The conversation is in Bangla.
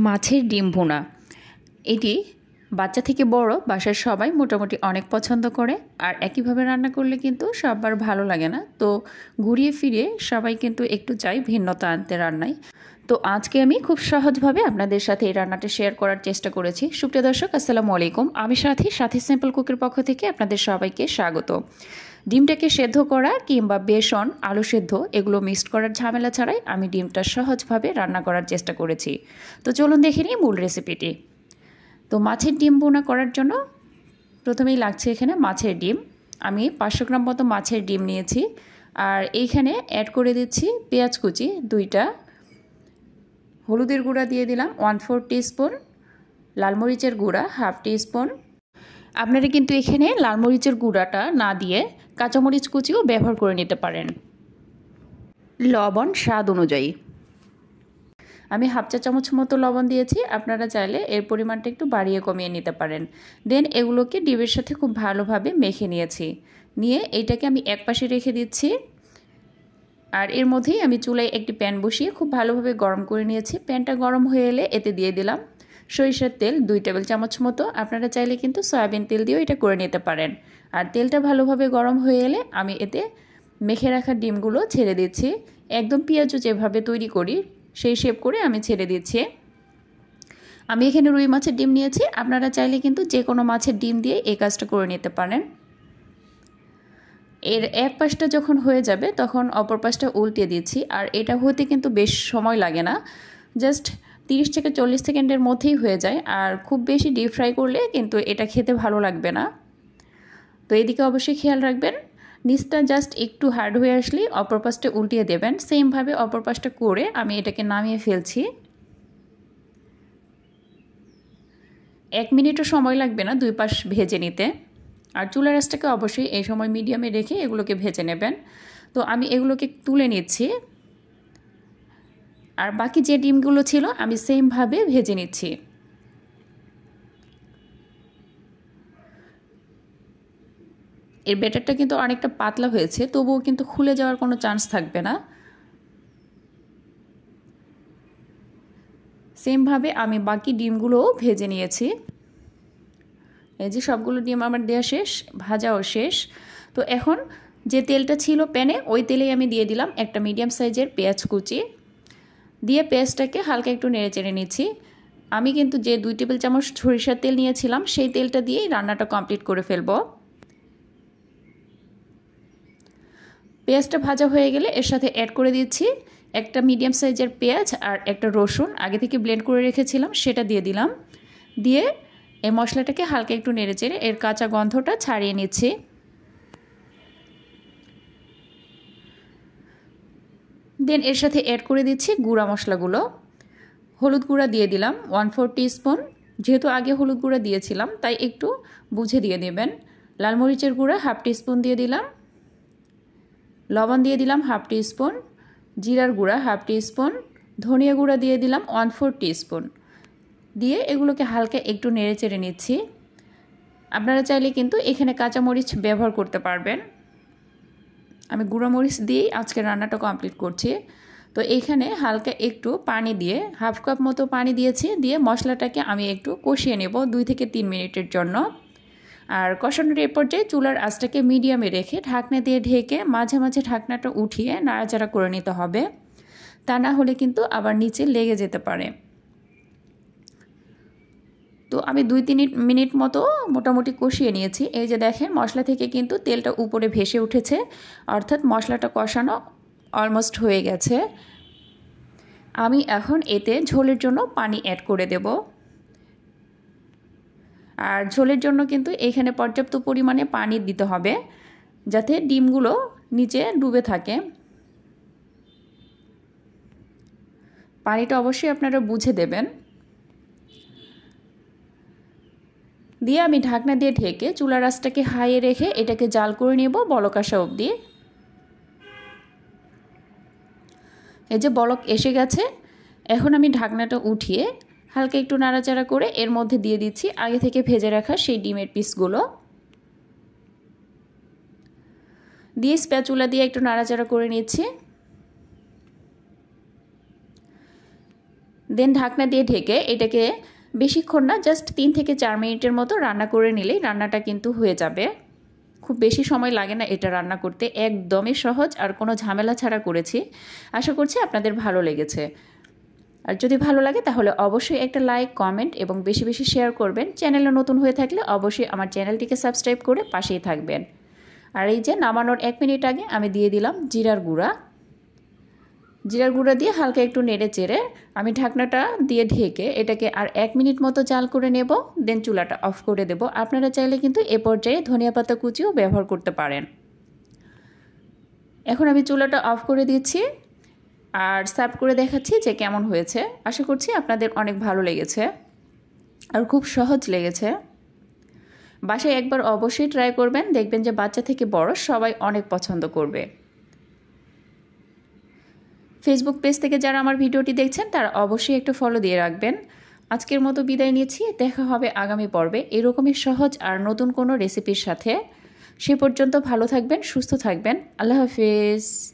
মাছের ডিম ভুনা এটি বাচ্চা থেকে বড় বাসার সবাই মোটামুটি অনেক পছন্দ করে। আর একইভাবে রান্না করলে কিন্তু সবার ভালো লাগে না, তো ঘুরিয়ে ফিরিয়ে সবাই কিন্তু একটু চাই ভিন্নতা আনতে রান্নায়। তো আজকে আমি খুব সহজভাবে আপনাদের সাথে এই রান্নাটা শেয়ার করার চেষ্টা করেছি। সুপ্রিয় দর্শক, আসসালামু আলাইকুম। আমি সাথী সিম্পল কুকের পক্ষ থেকে আপনাদের সবাইকে স্বাগত। ডিমটাকে সেদ্ধ করা কিংবা বেসন আলু সেদ্ধ এগুলো মিক্সড করার ঝামেলা ছাড়াই আমি ডিমটা সহজভাবে রান্না করার চেষ্টা করেছি। তো চলুন দেখে নিই মূল রেসিপিটি। তো মাছের ডিম ভুনা করার জন্য প্রথমেই লাগছে এখানে মাছের ডিম। আমি 500 গ্রাম মতো মাছের ডিম নিয়েছি। আর এইখানে অ্যাড করে দিচ্ছি পেঁয়াজ কুচি 2টা, হলুদের গুঁড়া দিয়ে দিলাম 1/4 টিস্পুন, লাল মরিচের গুঁড়া 1/2 টিস্পুন। আপনারা কিন্তু এখানে লাল মরিচের গুঁড়াটা না দিয়ে কাঁচামরিচ কুচিও ব্যবহার করে নিতে পারেন। লবণ স্বাদ অনুযায়ী আমি 1/2 চা চামচ মতো লবণ দিয়েছি, আপনারা চাইলে এর পরিমাণটা একটু বাড়িয়ে কমিয়ে নিতে পারেন। দেন এগুলোকে ডিমের সাথে খুব ভালোভাবে মেখে নিয়ে এইটাকে আমি একপাশে রেখে দিচ্ছি। আর এর মধ্যেই আমি চুলায় একটি প্যান বসিয়ে খুব ভালোভাবে গরম করে নিয়েছি। প্যানটা গরম হয়ে এলে এতে দিয়ে দিলাম সরিষার তেল 2 টেবিল চামচ মতো। আপনারা চাইলে কিন্তু সয়াবিন তেল দিয়েও এটা করে নিতে পারেন। আর তেলটা ভালোভাবে গরম হয়ে এলে আমি এতে মেখে রাখা ডিমগুলো ছেড়ে দিচ্ছি। একদম পেঁয়াজু যেভাবে তৈরি করি সেই শেপ করে আমি ছেড়ে দিচ্ছি। আমি এখানে রুই মাছের ডিম নিয়েছি, আপনারা চাইলে কিন্তু যে কোনো মাছের ডিম দিয়ে এই কাজটা করে নিতে পারেন। এর এক পাশটা যখন হয়ে যাবে তখন অপর পাশটা উল্টে দিচ্ছি। আর এটা হতে কিন্তু বেশ সময় লাগে না, জাস্ট 30 থেকে 40 সেকেন্ডের মধ্যেই হয়ে যায়। আর খুব বেশি ডিপ ফ্রাই করলে কিন্তু এটা খেতে ভালো লাগবে না। তো এদিকে অবশ্যই খেয়াল রাখবেন, নিচটা জাস্ট একটু হার্ড হয়ে আসলেই অপর পাশটা উল্টিয়ে দেবেন। সেমভাবে অপর পাশটা করে আমি এটাকে নামিয়ে ফেলছি। 1 মিনিটও সময় লাগবে না 2 পাশ ভেজে নিতে। আর চুলার আঁচটাকে অবশ্যই এই সময় মিডিয়ামে রেখে এগুলোকে ভেজে নেবেন। তো আমি এগুলোকে তুলে নিচ্ছি। আর বাকি যে ডিমগুলো ছিল আমি সেমভাবে ভেজে নিচ্ছি। এর ব্যাটারটা কিন্তু অনেকটা পাতলা হয়েছে, তবুও কিন্তু খুলে যাওয়ার কোনো চান্স থাকবে না। সেমভাবে আমি বাকি ডিমগুলোও ভেজে নিয়েছি। এই যে সবগুলো ডিম আমার দেওয়া শেষ, ভাজাও শেষ। তো এখন যে তেলটা ছিল প্যানে ওই তেলেই আমি দিয়ে দিলাম একটা মিডিয়াম সাইজের পেঁয়াজ কুচি। দিয়ে পেঁয়াজটাকে হালকা একটু নেড়ে চেড়ে নিচ্ছি। আমি কিন্তু যে 2 টেবিল চামচ সরিষার তেল নিয়েছিলাম সেই তেলটা দিয়েই রান্নাটা কমপ্লিট করে ফেলবো। পেঁয়াজটা ভাজা হয়ে গেলে এর সাথে অ্যাড করে দিচ্ছি একটা মিডিয়াম সাইজের পেঁয়াজ আর একটা রসুন আগে থেকে ব্লেন্ড করে রেখেছিলাম, সেটা দিয়ে দিলাম। দিয়ে এই মশলাটাকে হালকা একটু নেড়ে চেড়ে এর কাঁচা গন্ধটা ছাড়িয়ে নিচ্ছি। দেন এর সাথে অ্যাড করে দিচ্ছি গুঁড়া মশলাগুলো। হলুদ গুঁড়া দিয়ে দিলাম 1/4 টিস্পুন, যেহেতু আগে হলুদ গুঁড়া দিয়েছিলাম তাই একটু বুঝে দিয়ে দেবেন। লাল মরিচের গুঁড়া 1/2 টিস্পুন দিয়ে দিলাম। লবণ দিয়ে দিলাম 1/2 টিস্পুন, জিরার গুঁড়া 1/2 টিস্পুন, ধনিয়া গুঁড়া দিয়ে দিলাম 1/4 টিস্পুন। দিয়ে এগুলোকে হালকা একটু নেড়ে চেড়ে নিচ্ছি। আপনারা চাইলে কিন্তু এখানে কাঁচামরিচ ব্যবহার করতে পারবেন। আমি গুঁড়ো মরিচ দিয়েই আজকে রান্নাটা কমপ্লিট করছি। তো এইখানে হালকা একটু পানি দিয়ে 1/2 কাপ মতো পানি দিয়েছি। দিয়ে মশলাটাকে আমি একটু কষিয়ে নেব 2 থেকে 3 মিনিটের জন্য। আর কষানোর এই পর্যায়ে চুলার আঁচটাকে মিডিয়ামে রেখে ঢাকনা দিয়ে ঢেকে মাঝে মাঝে ঢাকনাটা উঠিয়ে নাড়াচাড়া করে নিতে হবে, তা না হলে কিন্তু আবার নিচে লেগে যেতে পারে। তো আমি 2-3 মিনিট মতো মোটামুটি কষিয়ে নিয়েছি। এই যে দেখেন মশলা থেকে কিন্তু তেলটা উপরে ভেসে উঠেছে, অর্থাৎ মশলাটা কষানো অলমোস্ট হয়ে গেছে। আমি এখন এতে ঝোলের জন্য পানি অ্যাড করে দেব। আর ঝোলের জন্য কিন্তু এখানে পর্যাপ্ত পরিমাণে পানি দিতে হবে যাতে ডিমগুলো নিচে ডুবে থাকে। পানিটা অবশ্যই আপনারা বুঝে দেবেন। দিয়ে আমি ঢাকনা দিয়ে ঢেকে চুলার আঁচটাকে হাইয়ে রেখে এটাকে জাল করে নেব বলক আসা অবধি। এই যে বলক এসে গেছে, এখন আমি ঢাকনাটা উঠিয়ে হালকা একটু নাড়াচাড়া করে এর মধ্যে দিয়ে দিচ্ছি আগে থেকে ভেজে রাখা সেই ডিমের পিসগুলো। দিয়ে স্প্যাচুলা দিয়ে একটু নাড়াচাড়া করে নিচ্ছি। দেন ঢাকনা দিয়ে ঢেকে এটাকে বেশিক্ষণ না, জাস্ট 3 থেকে 4 মিনিটের মতো রান্না করে নিলেই রান্নাটা কিন্তু হয়ে যাবে। খুব বেশি সময় লাগে না এটা রান্না করতে, একদমই সহজ আর কোনো ঝামেলা ছাড়া করেছি। আশা করছি আপনাদের ভালো লেগেছে। আর যদি ভালো লাগে তাহলে অবশ্যই একটা লাইক, কমেন্ট এবং বেশি বেশি শেয়ার করবেন। চ্যানেলে নতুন হয়ে থাকলে অবশ্যই আমার চ্যানেলটিকে সাবস্ক্রাইব করে পাশেই থাকবেন। আর এই যে নামানোর 1 মিনিট আগে আমি দিয়ে দিলাম জিরার গুঁড়া। জিরার গুঁড়া দিয়ে হালকা একটু নেড়ে চেড়ে আমি ঢাকনাটা দিয়ে ঢেকে এটাকে আর 1 মিনিট মতো জাল করে নেব। দেন চুলাটা অফ করে দেব। আপনারা চাইলে কিন্তু এ পর্যায়ে ধনিয়া পাতা কুচিও ব্যবহার করতে পারেন। এখন আমি চুলাটা অফ করে দিচ্ছি আর সার্ভ করে দেখাচ্ছি যে কেমন হয়েছে। আশা করছি আপনাদের অনেক ভালো লেগেছে আর খুব সহজ লেগেছে। বাসায় একবার অবশ্যই ট্রাই করবেন, দেখবেন যে বাচ্চা থেকে বড় সবাই অনেক পছন্দ করবে। ফেসবুক পেজ থেকে যারা আমার ভিডিওটি দেখছেন তারা অবশ্যই একটু ফলো দিয়ে রাখবেন। আজকের মতো বিদায় নিচ্ছি, দেখা হবে আগামী পর্বে এরকমই সহজ আর নতুন কোনো রেসিপির সাথে। সে পর্যন্ত ভালো থাকবেন, সুস্থ থাকবেন। আল্লাহ হাফেজ।